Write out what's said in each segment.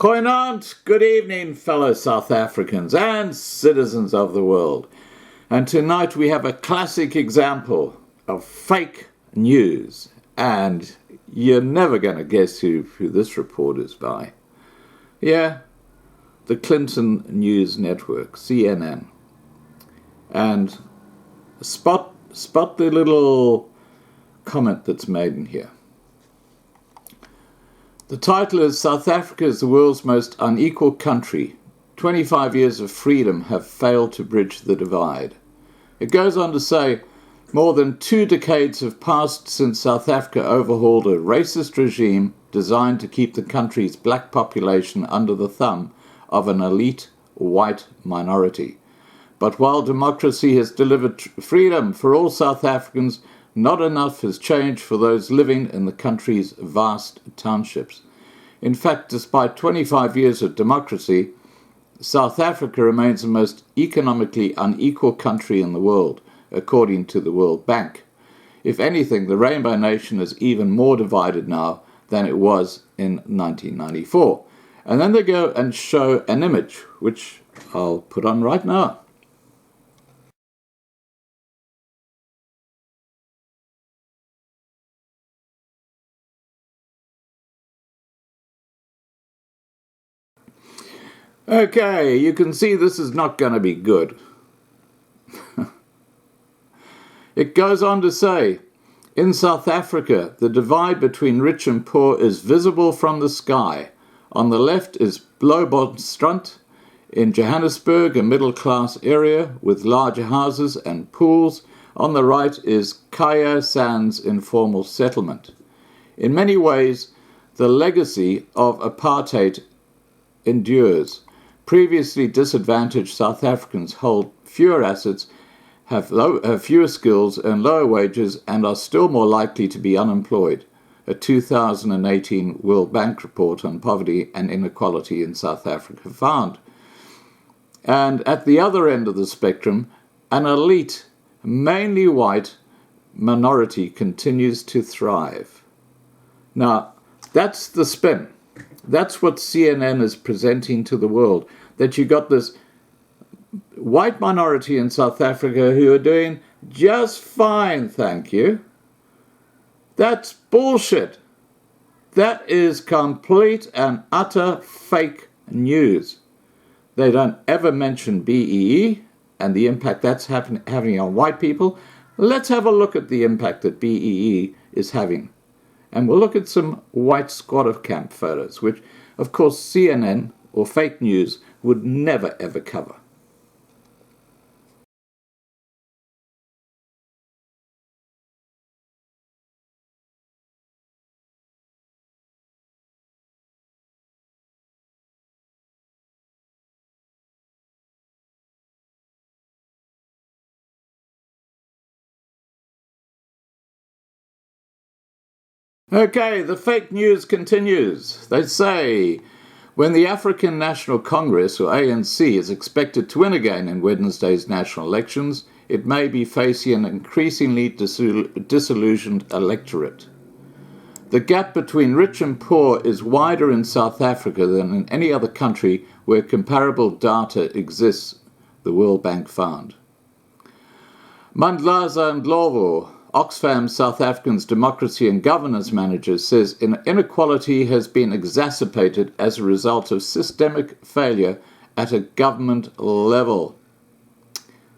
Goeienaand, good evening, fellow South Africans and citizens of the world. And tonight we have a classic example of fake news. And you're never going to guess who this report is by. Yeah, the Clinton News Network, CNN. And spot the little comment that's made in here. The title is South Africa is the world's most unequal country. 25 years of freedom have failed to bridge the divide. It goes on to say, more than 2 decades have passed since South Africa overhauled a racist regime designed to keep the country's black population under the thumb of an elite white minority. But while democracy has delivered freedom for all South Africans, not enough has changed for those living in the country's vast townships. In fact, despite 25 years of democracy, South Africa remains the most economically unequal country in the world, according to the World Bank. If anything, the Rainbow Nation is even more divided now than it was in 1994. And then they go and show an image, which I'll put on right now. Okay, you can see this is not going to be good. It goes on to say, in South Africa, the divide between rich and poor is visible from the sky. On the left is Bloemfontein, in Johannesburg, a middle-class area with larger houses and pools. On the right is Kaya Sands informal settlement. In many ways, the legacy of apartheid endures. Previously disadvantaged South Africans hold fewer assets, have fewer skills, earn lower wages, and are still more likely to be unemployed. A 2018 World Bank report on poverty and inequality in South Africa found. And at the other end of the spectrum, an elite, mainly white, minority continues to thrive. Now, that's the spin. That's what CNN is presenting to the world, that you got this white minority in South Africa who are doing just fine, thank you. That's bullshit. That is complete and utter fake news. They don't ever mention BEE and the impact that's having on white people. Let's have a look at the impact that BEE is having. And we'll look at some white squatter camp photos, which, of course, CNN or fake news would never, ever cover. Okay, the fake news continues. They say, when the African National Congress, or ANC, is expected to win again in Wednesday's national elections, it may be facing an increasingly disillusioned electorate. The gap between rich and poor is wider in South Africa than in any other country where comparable data exists, the World Bank found. Mandlaza Ndlovu, Oxfam South Africa's Democracy and Governance Manager, says inequality has been exacerbated as a result of systemic failure at a government level.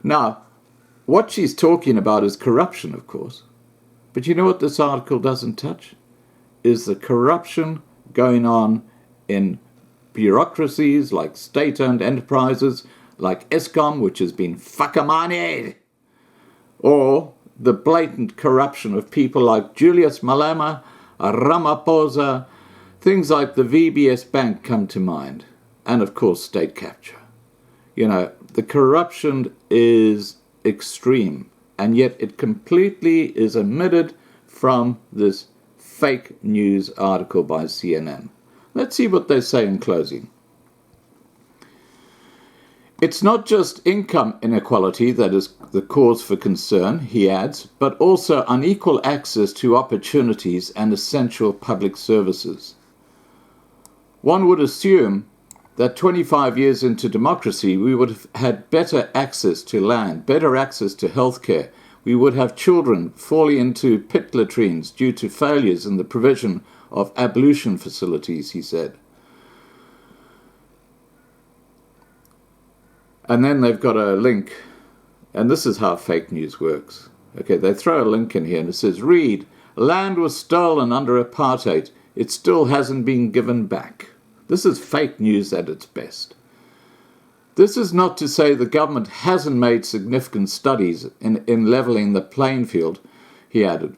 Now, what she's talking about is corruption, of course. But you know what this article doesn't touch? Is the corruption going on in bureaucracies like state-owned enterprises, like Eskom, which has been whakamane, or the blatant corruption of people like Julius Malema, Ramaphosa. Things like the VBS Bank come to mind, and of course state capture. You know, the corruption is extreme, and yet it completely is omitted from this fake news article by CNN. Let's see what they say in closing. It's not just income inequality that is the cause for concern, he adds, but also unequal access to opportunities and essential public services. One would assume that 25 years into democracy, we would have had better access to land, better access to healthcare. We would have children falling into pit latrines due to failures in the provision of ablution facilities, he said. And then they've got a link, and this is how fake news works. Okay, they throw a link in here and it says, read, land was stolen under apartheid. It still hasn't been given back. This is fake news at its best. This is not to say the government hasn't made significant studies in levelling the playing field, he added.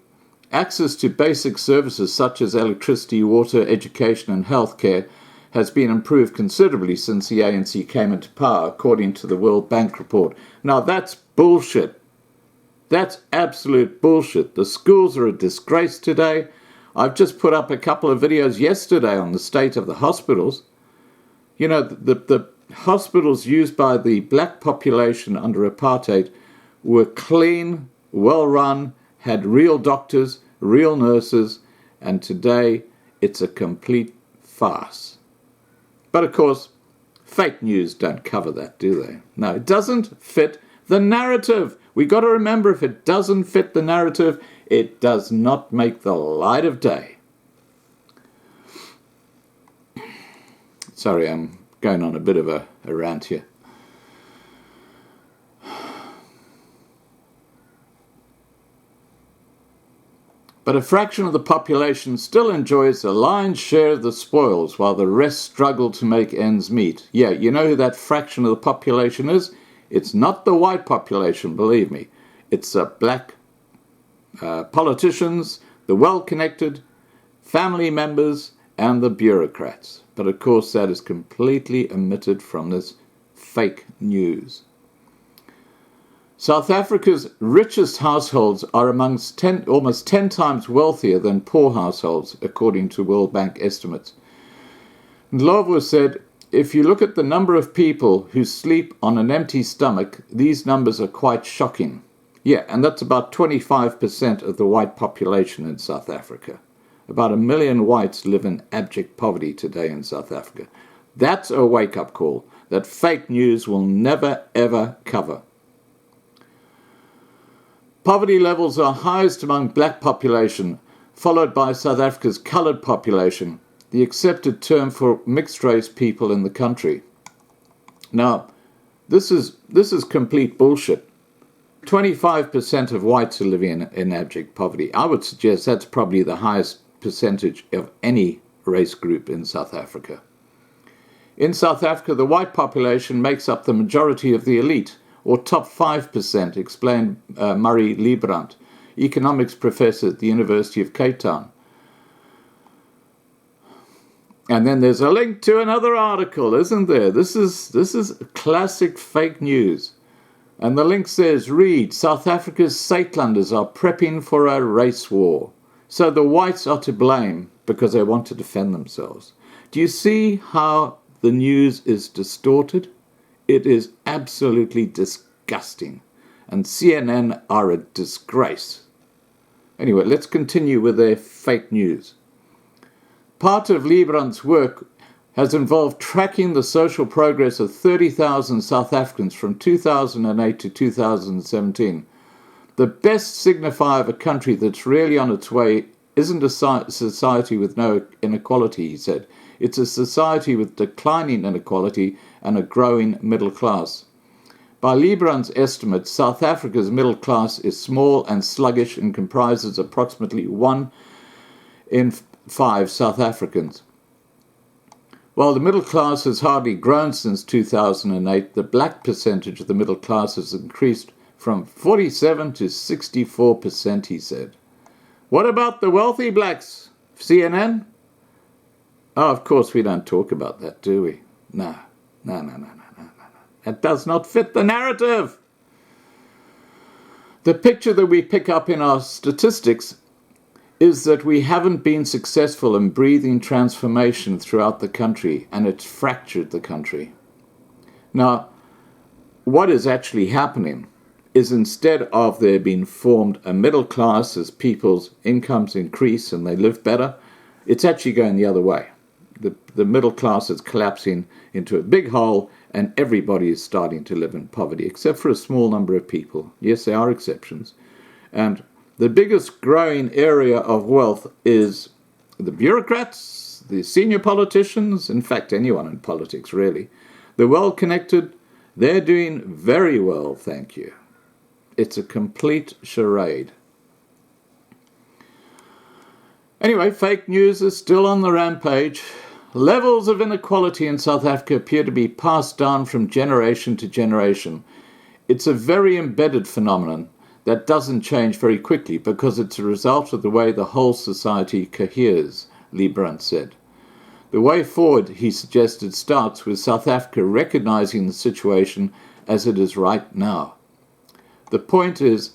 Access to basic services such as electricity, water, education and healthcare has been improved considerably since the ANC came into power, according to the World Bank report. Now that's bullshit. That's absolute bullshit. The schools are a disgrace today. I've just put up a couple of videos yesterday on the state of the hospitals. You know, the hospitals used by the black population under apartheid were clean, well run, had real doctors, real nurses, and today it's a complete farce. But of course, fake news don't cover that, do they? No, it doesn't fit the narrative. We've got to remember, if it doesn't fit the narrative, it does not make the light of day. Sorry, I'm going on a bit of a rant here. But a fraction of the population still enjoys the lion's share of the spoils, while the rest struggle to make ends meet. Yeah, you know who that fraction of the population is? It's not the white population, believe me. It's black politicians, the well-connected, family members, and the bureaucrats. But of course that is completely omitted from this fake news. South Africa's richest households are amongst almost 10 times wealthier than poor households, according to World Bank estimates. Ndlovu said, if you look at the number of people who sleep on an empty stomach, these numbers are quite shocking. Yeah, and that's about 25% of the white population in South Africa. About 1 million whites live in abject poverty today in South Africa. That's a wake-up call that fake news will never, ever cover. Poverty levels are highest among black population, followed by South Africa's coloured population, the accepted term for mixed-race people in the country. Now, this is complete bullshit. 25% of whites are living in abject poverty. I would suggest that's probably the highest percentage of any race group in South Africa. In South Africa, the white population makes up the majority of the elite, or top 5%, explained Murray Liebrand, economics professor at the University of Cape Town. And then there's a link to another article, isn't there? This is classic fake news. And the link says, read, South Africa's Saitlanders are prepping for a race war. So the whites are to blame because they want to defend themselves. Do you see how the news is distorted? It is absolutely disgusting. And CNN are a disgrace. Anyway, let's continue with their fake news. Part of Liebrand's work has involved tracking the social progress of 30,000 South Africans from 2008 to 2017. The best signifier of a country that's really on its way isn't a society with no inequality, he said. It's a society with declining inequality and a growing middle class. By Liebrand's estimates, South Africa's middle class is small and sluggish and comprises approximately 1 in 5 South Africans. While the middle class has hardly grown since 2008, the black percentage of the middle class has increased from 47 to 64%, he said. What about the wealthy blacks? CNN? Oh, of course we don't talk about that, do we? No. That does not fit the narrative. The picture that we pick up in our statistics is that we haven't been successful in breathing transformation throughout the country, and it's fractured the country. Now, what is actually happening is, instead of there being formed a middle class as people's incomes increase and they live better, it's actually going the other way. the middle class is collapsing into a big hole, and everybody is starting to live in poverty, except for a small number of people. Yes, there are exceptions. And the biggest growing area of wealth is the bureaucrats, the senior politicians, in fact, anyone in politics, really. The well-connected, they're doing very well, thank you. It's a complete charade. Anyway, fake news is still on the rampage. Levels of inequality in South Africa appear to be passed down from generation to generation. It's a very embedded phenomenon that doesn't change very quickly because it's a result of the way the whole society coheres, Lee Brunt said. The way forward, he suggested, starts with South Africa recognizing the situation as it is right now. The point is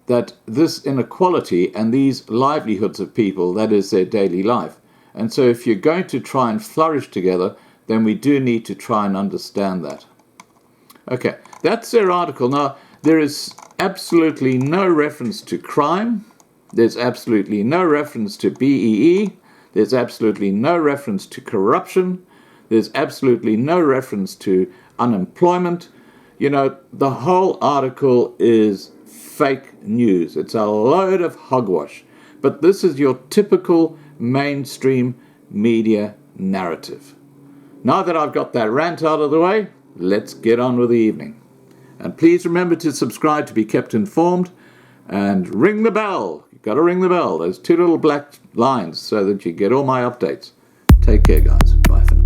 that this inequality and these livelihoods of people, that is their daily life. And so if you're going to try and flourish together, then we do need to try and understand that. Okay, that's their article. Now, there is absolutely no reference to crime. There's absolutely no reference to BEE. There's absolutely no reference to corruption. There's absolutely no reference to unemployment. You know, the whole article is fake news. It's a load of hogwash. But this is your typical mainstream media narrative. Now that I've got that rant out of the way, let's get on with the evening. And please remember to subscribe to be kept informed and ring the bell. You've got to ring the bell. Those two little black lines so that you get all my updates. Take care, guys. Bye for now.